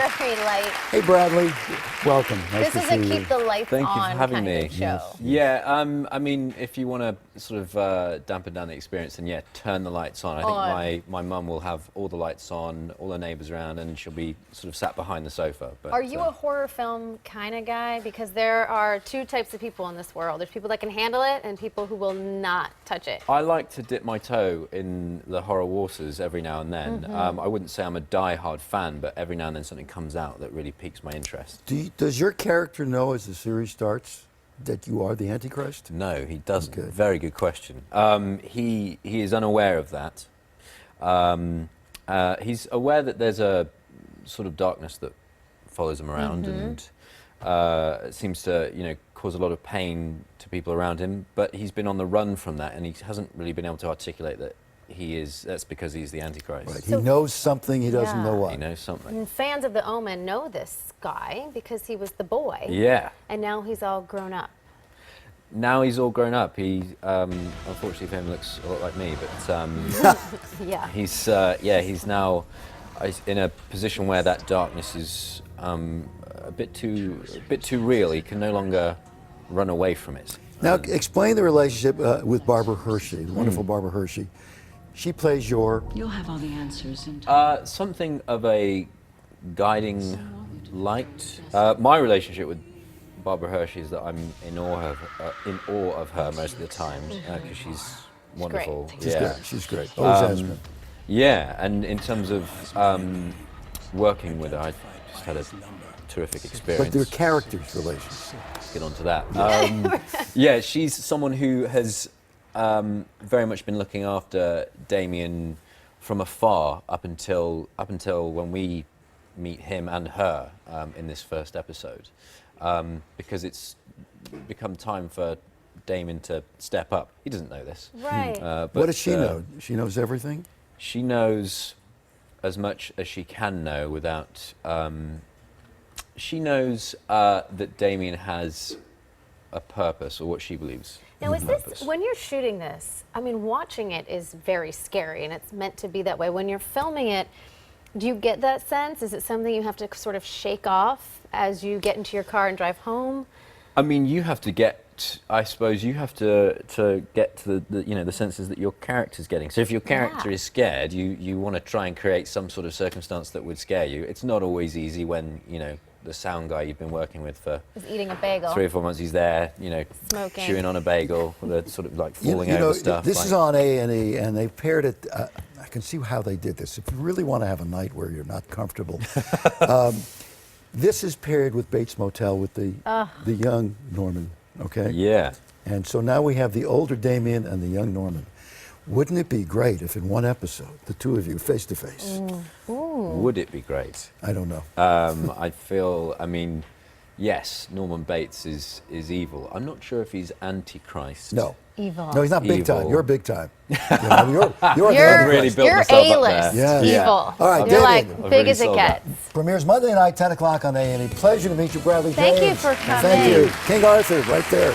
very light. Hey, Bradley. Welcome. Nice This to is see a you. keep the lights Thank you for on having kind me. of show. Yeah, I mean, if you want to sort of dampen down the experience, then yeah, turn the lights on. I think my mum will have all the lights on, all the neighbours around, and she'll be sort of sat behind the sofa. But, Are you a horror film kind of guy? Because there are two types of people in this world. There's people that can handle it and people who will not touch it. I like to dip my toe in the horror waters every now and then. I wouldn't say I'm a die-hard fan, but every now and then something comes out that really piques my interest. Does your character know as the series starts that you are the Antichrist? No, he doesn't. Okay. Very good question. He is unaware of that. He's aware that there's a sort of darkness that follows him around and it seems to, cause a lot of pain to people around him. But he's been on the run from that, and he hasn't really been able to articulate that that's because he's the Antichrist. Right. He knows something, he doesn't know what. He knows something. And fans of The Omen know this guy because he was the boy. Yeah. And now he's all grown up. Now he's all grown up. He, unfortunately for him, looks a lot like me, but Yeah. he's now in a position where that darkness is a bit too real. He can no longer run away from it. Now, explain the relationship with Barbara Hershey, the wonderful Barbara Hershey. She plays your... You'll have all the answers in time. Something of a guiding light. My relationship with Barbara Hershey is that I'm in awe of her most of the time because she's wonderful. She's great. She's great. Always has been. Yeah, and in terms of working with her, I just had a terrific experience. But their characters' relations. Let's get on to that. Yeah, she's someone who has very much been looking after Damien from afar up until when we meet him and her in this first episode, because it's become time for Damien to step up. He doesn't know this. Right. But, What does she know? She knows everything? She knows as much as she can know without... she knows that Damien has a purpose, or what she believes. Now, is purpose. this, when you're shooting this, I mean, watching it is very scary, and it's meant to be that way. When you're filming it, do you get that sense? Is it something you have to sort of shake off as you get into your car and drive home? I mean, you have to get, I suppose, you have to get to the senses that your character's getting. So if your character is scared, you want to try and create some sort of circumstance that would scare you. It's not always easy when, the sound guy you've been working with for Is eating a bagel. 3 or 4 months, he's there, Smoking. chewing on a bagel with a sort of like falling over stuff. This is on A&E, and they paired it. I can see how they did this. If you really want to have a night where you're not comfortable, this is paired with Bates Motel with the young Norman. Okay. Yeah. And so now we have the older Damien and the young Norman. Wouldn't it be great if in one episode, the two of you face to face? Would it be great? I don't know. I mean, yes, Norman Bates is evil. I'm not sure if he's Antichrist. No. Evil. No, he's not big time. Evil. You're big time. You're You're really built you're myself up A-list there. Yeah. evil. All right, you're David. like I've big really as it sold that. gets. Premieres Monday night, 10 o'clock on A&E. Pleasure to meet you, Bradley Thank you James. for coming. Thank you. King Arthur, right there.